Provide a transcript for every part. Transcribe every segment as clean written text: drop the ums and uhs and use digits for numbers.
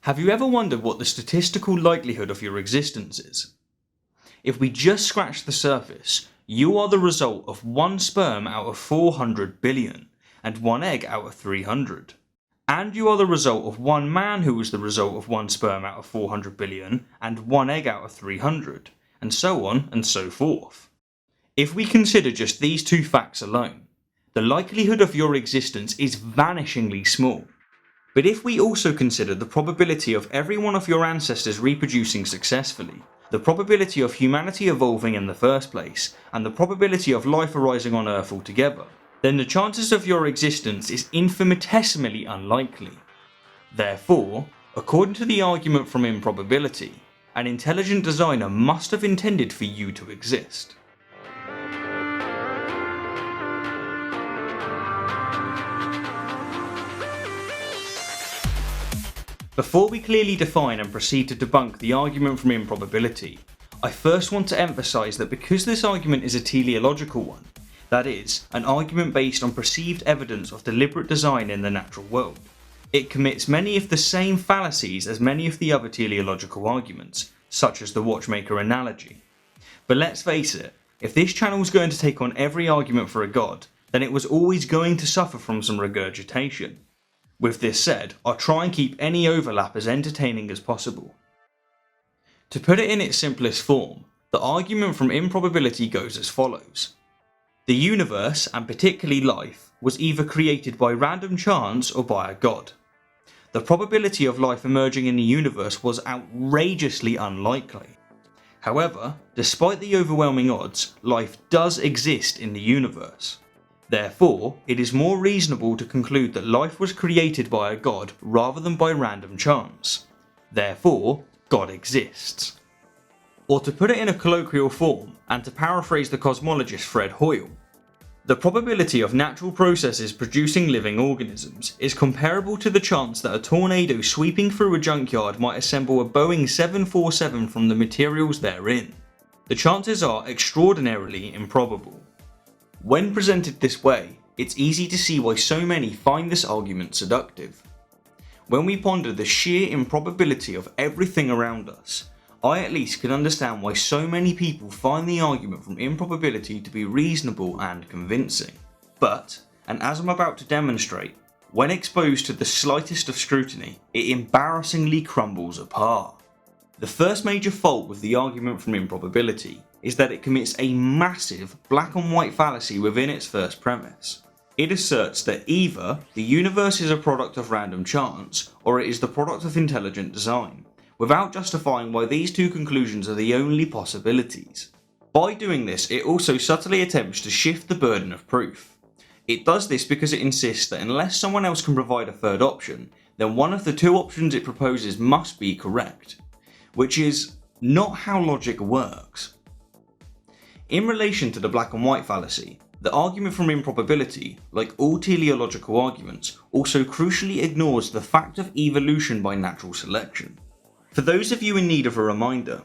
Have you ever wondered what the statistical likelihood of your existence is? If we just scratch the surface, you are the result of one sperm out of 400 billion, and one egg out of 300. And you are the result of one man who was the result of one sperm out of 400 billion, and one egg out of 300, and so on and so forth. If we consider just these two facts alone, the likelihood of your existence is vanishingly small. But if we also consider the probability of every one of your ancestors reproducing successfully, the probability of humanity evolving in the first place, and the probability of life arising on Earth altogether, then the chances of your existence is infinitesimally unlikely. Therefore, according to the argument from improbability, an intelligent designer must have intended for you to exist. Before we clearly define and proceed to debunk the argument from improbability, I first want to emphasise that because this argument is a teleological one, that is, an argument based on perceived evidence of deliberate design in the natural world, it commits many of the same fallacies as many of the other teleological arguments, such as the watchmaker analogy. But let's face it, if this channel was going to take on every argument for a god, then it was always going to suffer from some regurgitation. With this said, I'll try and keep any overlap as entertaining as possible. To put it in its simplest form, the argument from improbability goes as follows. The universe, and particularly life, was either created by random chance or by a god. The probability of life emerging in the universe was outrageously unlikely. However, despite the overwhelming odds, life does exist in the universe. Therefore, it is more reasonable to conclude that life was created by a god rather than by random chance. Therefore, God exists. Or to put it in a colloquial form, and to paraphrase the cosmologist Fred Hoyle, the probability of natural processes producing living organisms is comparable to the chance that a tornado sweeping through a junkyard might assemble a Boeing 747 from the materials therein. The chances are extraordinarily improbable. When presented this way, it's easy to see why so many find this argument seductive. When we ponder the sheer improbability of everything around us, I at least can understand why so many people find the argument from improbability to be reasonable and convincing. But, and as I'm about to demonstrate, when exposed to the slightest of scrutiny, it embarrassingly crumbles apart. The first major fault with the argument from improbability is that it commits a massive black and white fallacy within its first premise. It asserts that either the universe is a product of random chance, or it is the product of intelligent design, without justifying why these two conclusions are the only possibilities. By doing this, it also subtly attempts to shift the burden of proof. It does this because it insists that unless someone else can provide a third option, then one of the two options it proposes must be correct, which is not how logic works. In relation to the black and white fallacy, the argument from improbability, like all teleological arguments, also crucially ignores the fact of evolution by natural selection. For those of you in need of a reminder,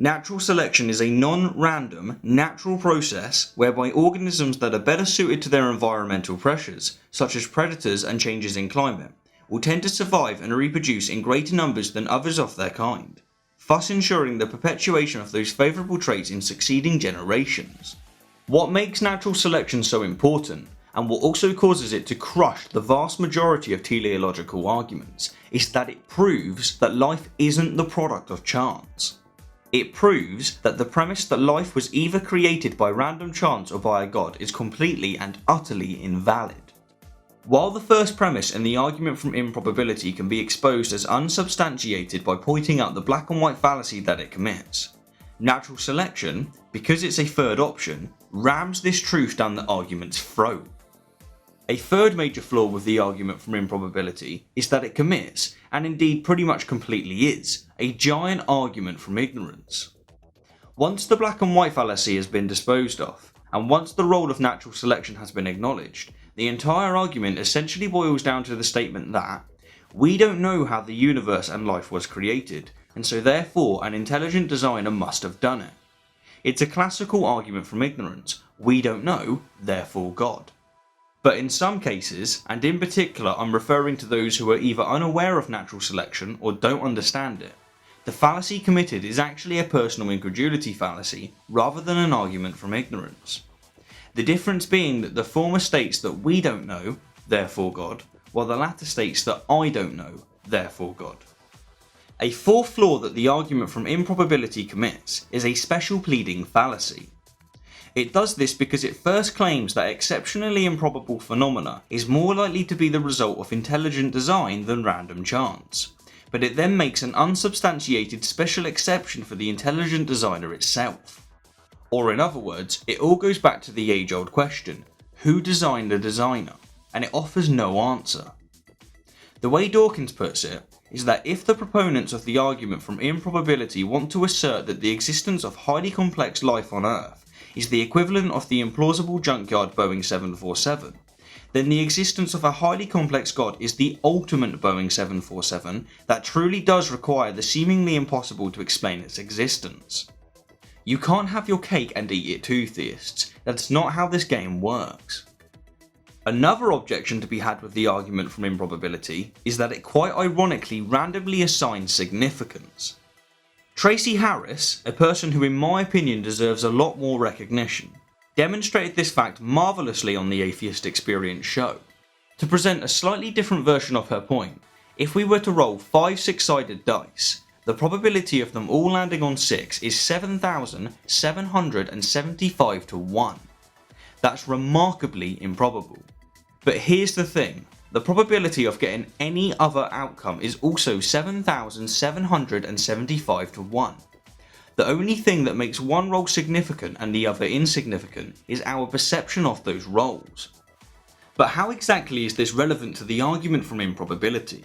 natural selection is a non-random, natural process whereby organisms that are better suited to their environmental pressures, such as predators and changes in climate, will tend to survive and reproduce in greater numbers than others of their kind, thus ensuring the perpetuation of those favourable traits in succeeding generations. What makes natural selection so important, and what also causes it to crush the vast majority of teleological arguments, is that it proves that life isn't the product of chance. It proves that the premise that life was either created by random chance or by a god is completely and utterly invalid. While the first premise in the argument from improbability can be exposed as unsubstantiated by pointing out the black and white fallacy that it commits, natural selection, because it's a third option, rams this truth down the argument's throat. A third major flaw with the argument from improbability is that it commits, and indeed pretty much completely is, a giant argument from ignorance. Once the black and white fallacy has been disposed of, and once the role of natural selection has been acknowledged, the entire argument essentially boils down to the statement that we don't know how the universe and life was created, and so therefore an intelligent designer must have done it. It's a classical argument from ignorance. We don't know, therefore God. But in some cases, and in particular I'm referring to those who are either unaware of natural selection or don't understand it, the fallacy committed is actually a personal incredulity fallacy rather than an argument from ignorance. The difference being that the former states that we don't know, therefore God, while the latter states that I don't know, therefore God. A fourth flaw that the argument from improbability commits is a special pleading fallacy. It does this because it first claims that exceptionally improbable phenomena is more likely to be the result of intelligent design than random chance, but it then makes an unsubstantiated special exception for the intelligent designer itself. Or in other words, it all goes back to the age-old question, who designed the designer? And it offers no answer. The way Dawkins puts it is that if the proponents of the argument from improbability want to assert that the existence of highly complex life on Earth is the equivalent of the implausible junkyard Boeing 747, then the existence of a highly complex God is the ultimate Boeing 747 that truly does require the seemingly impossible to explain its existence. You can't have your cake and eat it too, theists. That's not how this game works. Another objection to be had with the argument from improbability is that it quite ironically randomly assigns significance. Tracy Harris, a person who in my opinion deserves a lot more recognition, demonstrated this fact marvellously on the Atheist Experience show. To present a slightly different version of her point, if we were to roll 5 6-sided dice, the probability of them all landing on 6 is 7,775 to 1. That's remarkably improbable. But here's the thing, the probability of getting any other outcome is also 7,775 to 1. The only thing that makes one roll significant and the other insignificant is our perception of those rolls. But how exactly is this relevant to the argument from improbability?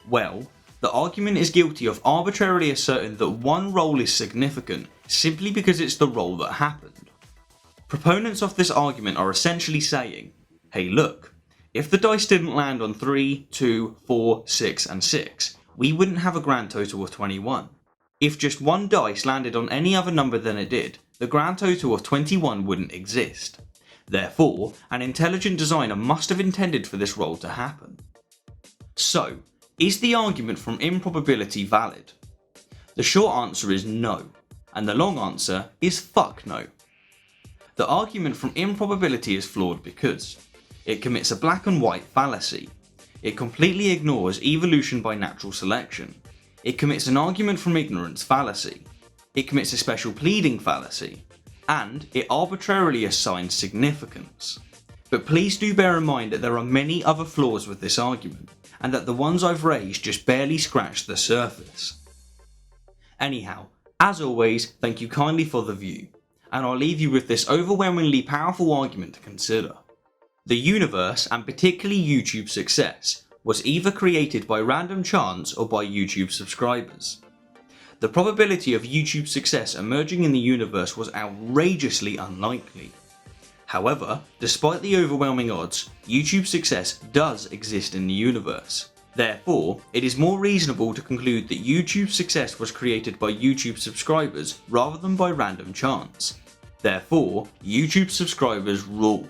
Well, the argument is guilty of arbitrarily asserting that one roll is significant simply because it's the roll that happened. Proponents of this argument are essentially saying, hey look, if the dice didn't land on 3, 2, 4, 6 and 6, we wouldn't have a grand total of 21. If just one dice landed on any other number than it did, the grand total of 21 wouldn't exist. Therefore, an intelligent designer must have intended for this roll to happen. So, is the argument from improbability valid? The short answer is no, and the long answer is fuck no. The argument from improbability is flawed because it commits a black and white fallacy. It completely ignores evolution by natural selection. It commits an argument from ignorance fallacy. It commits a special pleading fallacy. And it arbitrarily assigns significance. But please do bear in mind that there are many other flaws with this argument, and that the ones I've raised just barely scratch the surface. Anyhow, as always, thank you kindly for the view, and I'll leave you with this overwhelmingly powerful argument to consider. The universe, and particularly YouTube's success, was either created by random chance or by YouTube subscribers. The probability of YouTube's success emerging in the universe was outrageously unlikely. However, despite the overwhelming odds, YouTube's success does exist in the universe. Therefore, it is more reasonable to conclude that YouTube's success was created by YouTube subscribers rather than by random chance. Therefore, YouTube subscribers rule.